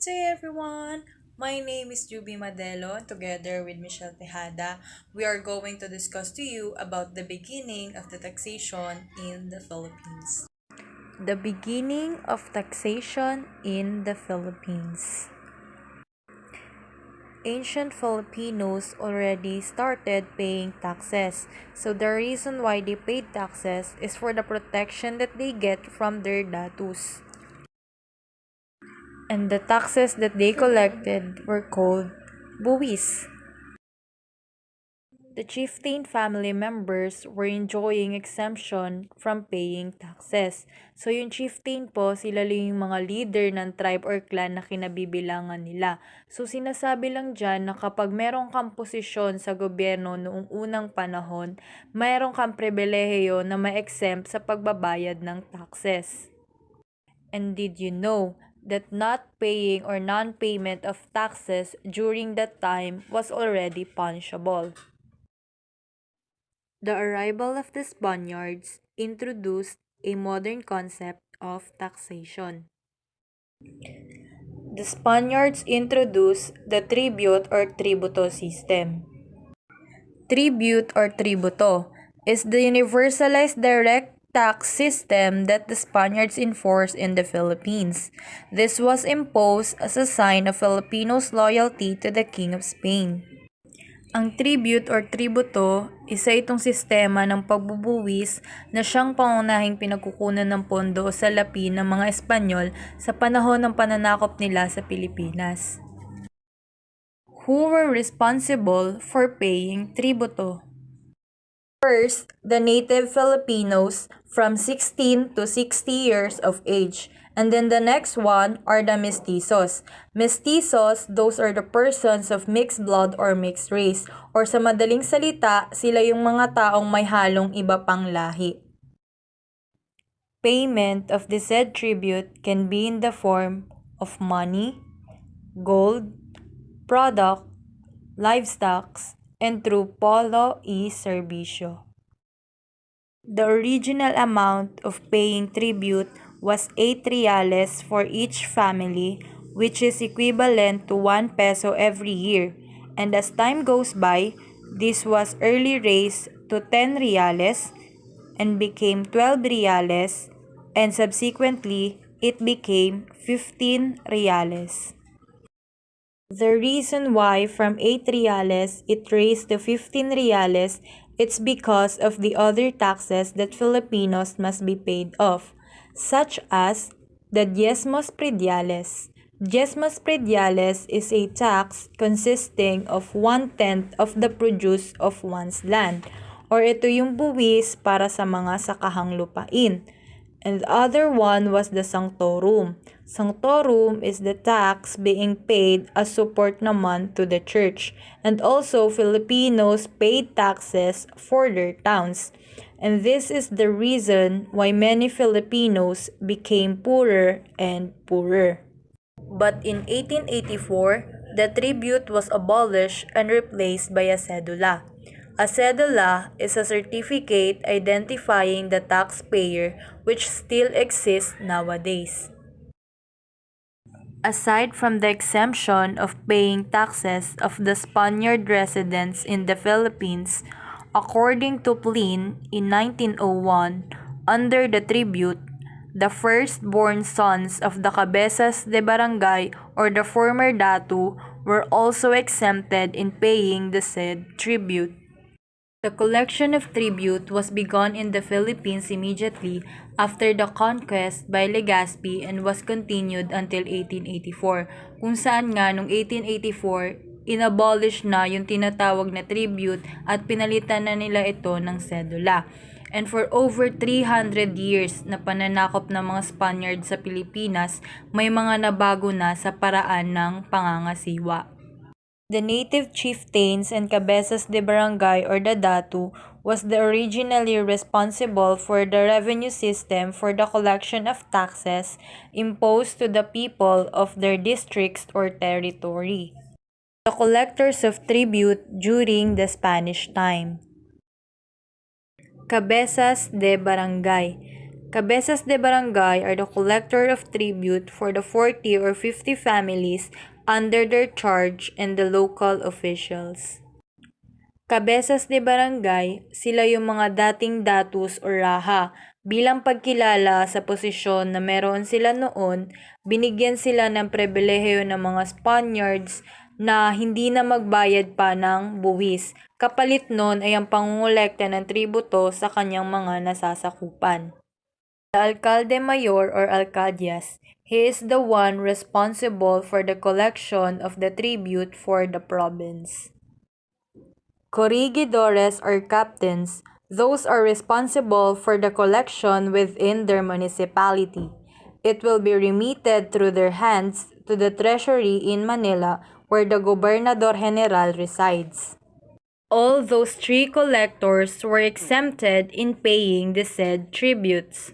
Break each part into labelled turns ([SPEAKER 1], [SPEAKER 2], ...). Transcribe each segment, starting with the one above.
[SPEAKER 1] day everyone! My name is Juvy Madelo and together with Michelle Tejada, we are going to discuss to you about the beginning of the taxation in the Philippines. The beginning of taxation in the Philippines. Ancient Filipinos already started paying taxes. So the reason why they paid taxes is for the protection that they get from their datus. And the taxes that they collected were called buwis. The chieftain family members were enjoying exemption from paying taxes. So yung chieftain po, sila lang yung mga leader ng tribe or clan na kinabibilangan nila. So sinasabi lang dyan na kapag meron kang posisyon sa gobyerno noong unang panahon, mayroon kang pribilehiyo na ma-exempt sa pagbabayad ng taxes. And did you know that not paying or non-payment of taxes during that time was already punishable? The arrival of the Spaniards introduced a modern concept of taxation. The Spaniards introduced the tribute or tributo system. Tribute or tributo is the universalized direct tax system that the Spaniards enforced in the Philippines. This was imposed as a sign of Filipinos' loyalty to the King of Spain. Ang tribute or tributo, isa itong sistema ng pagbubuwis na siyang pangunahing pinagkukunan ng pondo o salapi ng mga Espanyol sa panahon ng pananakop nila sa Pilipinas. Who were responsible for paying tributo? First, the native Filipinos from 16 to 60 years of age. And then the next one are the mestizos. Mestizos, those are the persons of mixed blood or mixed race. Or sa madaling salita, sila yung mga taong may halong iba pang lahi. Payment of the said tribute can be in the form of money, gold, product, livestock, and through polo y servicio. The original amount of paying tribute was 8 reales for each family, which is equivalent to 1 peso every year. And as time goes by, this was early raised to 10 reales and became 12 reales, and subsequently, it became 15 reales. The reason why from 8 reales it raised to 15 reales, it's because of the other taxes that Filipinos must be paid off, such as the diezmos prediales. Diezmos prediales is a tax consisting of 1/10 of the produce of one's land, or ito yung buwis para sa mga sakahang lupain. And the other one was the sanctorum. Sanctorum is the tax being paid as support naman to the church. And also, Filipinos paid taxes for their towns. And this is the reason why many Filipinos became poorer and poorer. But in 1884, the tribute was abolished and replaced by a cedula. A cedula is a certificate identifying the taxpayer which still exists nowadays. Aside from the exemption of paying taxes of the Spaniard residents in the Philippines, according to Pliny in 1901, under the tribute, the firstborn sons of the cabezas de barangay or the former datu were also exempted in paying the said tribute. The collection of tribute was begun in the Philippines immediately after the conquest by Legazpi and was continued until 1884, kung saan nga noong 1884, inabolish na yung tinatawag na tribute at pinalitan na nila ito ng cedula. And for over 300 years na pananakop ng mga Spaniard sa Pilipinas, may mga nabago na sa paraan ng pangangasiwa. The native chieftains and cabezas de barangay or the datu was the originally responsible for the revenue system for the collection of taxes imposed to the people of their districts or territory. The collectors of tribute during the Spanish time. Cabezas de barangay. Cabezas de barangay are the collector of tribute for the 40 or 50 families under their charge and the local officials. Cabezas de barangay, sila yung mga dating datus o raha. Bilang pagkilala sa posisyon na meron sila noon, binigyan sila ng pribilehiyo ng mga Spaniards na hindi na magbayad pa ng buwis. Kapalit nun ay ang pangungulekta ng tributo sa kanyang mga nasasakupan. The alcalde mayor or alcaldes, he is the one responsible for the collection of the tribute for the province. Corregidores or captains, those are responsible for the collection within their municipality. It will be remitted through their hands to the treasury in Manila where the Gobernador General resides. All those three collectors were exempted in paying the said tributes.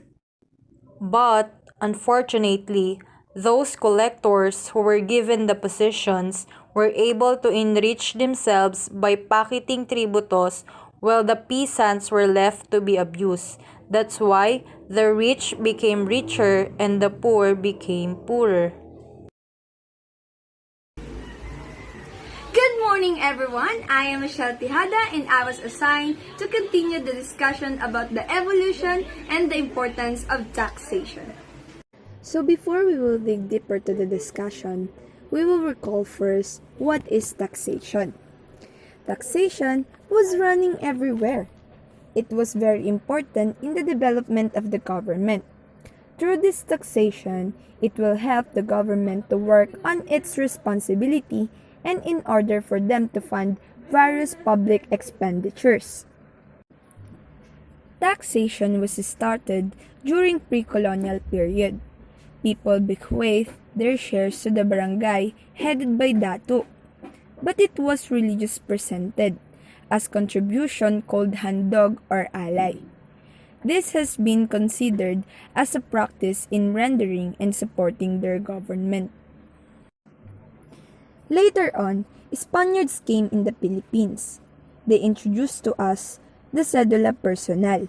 [SPEAKER 1] But, unfortunately, those collectors who were given the positions were able to enrich themselves by pocketing tributos while the peasants were left to be abused. That's why the rich became richer and the poor became poorer.
[SPEAKER 2] Good morning, everyone. I am Tejada, and I was assigned to continue the discussion about the evolution and the importance of taxation.
[SPEAKER 3] So before we will dig deeper to the discussion, we will recall first what is taxation. Taxation was running everywhere. It was very important in the development of the government. Through this taxation, it will help the government to work on its responsibility and in order for them to fund various public expenditures. Taxation was started during pre-colonial period. People bequeathed their shares to the barangay headed by Datu, but it was really just presented as contribution called handog or alay. This has been considered as a practice in rendering and supporting their government. Later on, Spaniards came in the Philippines. They introduced to us the Cedula Personal,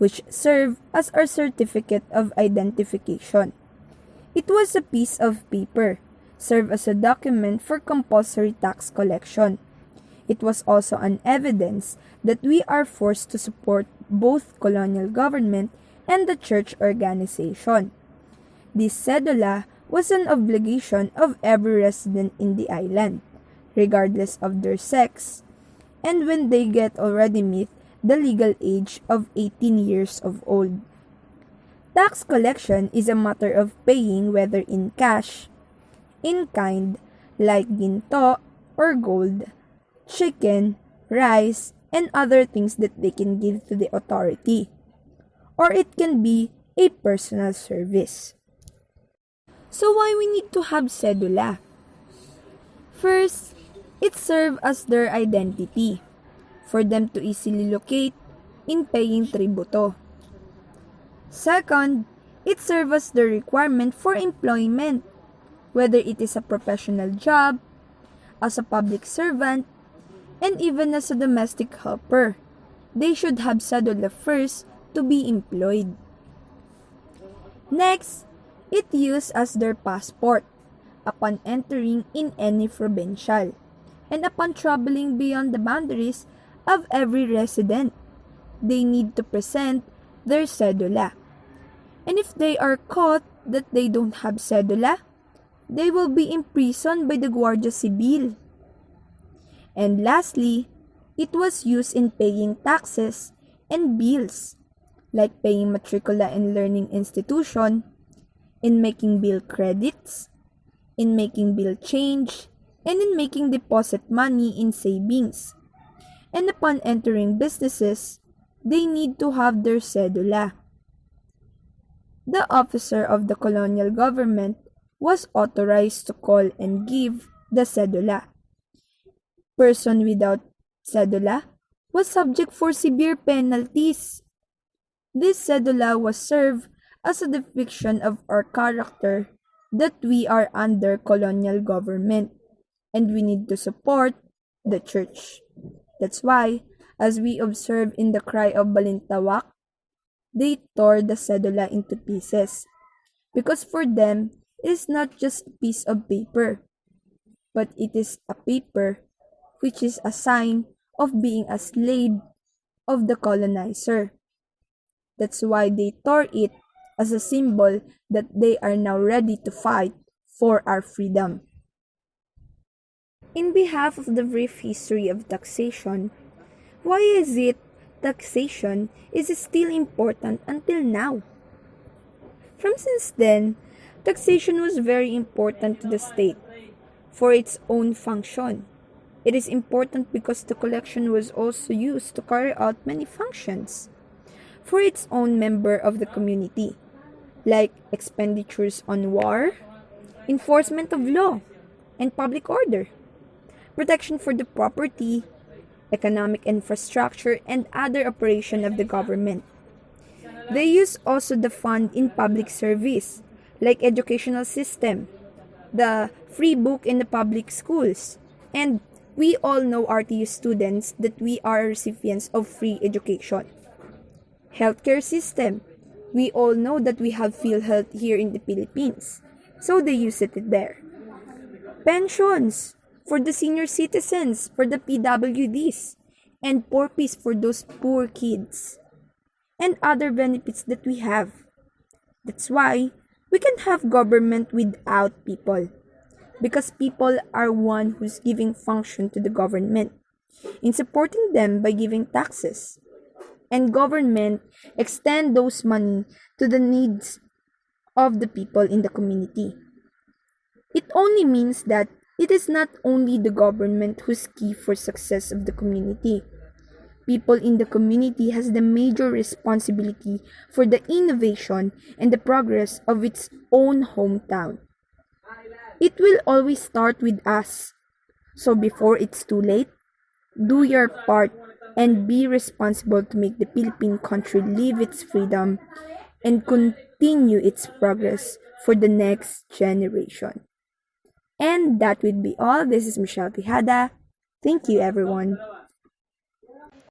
[SPEAKER 3] which served as our certificate of identification. It was a piece of paper, served as a document for compulsory tax collection. It was also an evidence that we are forced to support both colonial government and the church organization. This cedula was an obligation of every resident in the island, regardless of their sex, and when they get already meet the legal age of 18 years of old. Tax collection is a matter of paying whether in cash, in kind, like ginto or gold, chicken, rice, and other things that they can give to the authority, or it can be a personal service. So why we need to have cedula? First, it serves as their identity, for them to easily locate in paying tributo. Second, it serves as the requirement for employment, whether it is a professional job, as a public servant, and even as a domestic helper. They should have cedula first to be employed. Next, it used as their passport upon entering in any provincial and upon traveling beyond the boundaries of every resident. They need to present their cedula. And if they are caught that they don't have cedula, they will be imprisoned by the Guardia Civil. And lastly, it was used in paying taxes and bills, like paying matricula in learning institution, in making bill credits, in making bill change, and in making deposit money in savings. And upon entering businesses, they need to have their cedula. The officer of the colonial government was authorized to call and give the cedula. Person without cedula was subject for severe penalties. This cedula was served as a depiction of our character that we are under colonial government and we need to support the church. That's why, as we observe in the cry of Balintawak, They tore the cedula into pieces because for them it is not just a piece of paper, but it is a paper which is a sign of being a slave of the colonizer. That's why they tore it as a symbol that they are now ready to fight for our freedom. In behalf of the brief history of taxation, why is it taxation is still important until now? From since then, taxation was very important to the state for its own function. It is important because the collection was also used to carry out many functions for its own member of the community, like expenditures on war, enforcement of law and public order, protection for the property, economic infrastructure, and other operation of the government. They use also the fund in public service, like educational system, the free book in the public schools, and we all know RTU students that we are recipients of free education. Healthcare system. We all know that we have PhilHealth here in the Philippines, so they use it there. Pensions for the senior citizens, for the PWDs, and porpies for those poor kids, and other benefits that we have. That's why we can have government without people, because people are one who's giving function to the government in supporting them by giving taxes. And government extend those money to the needs of the people in the community. It only means that it is not only the government who's key for success of the community. People in the community has the major responsibility for the innovation and the progress of its own hometown. It will always start with us. So before it's too late, do your part and be responsible to make the Philippine country live its freedom and continue its progress for the next generation. And that would be all. This is Michelle Tejada. Thank you, everyone.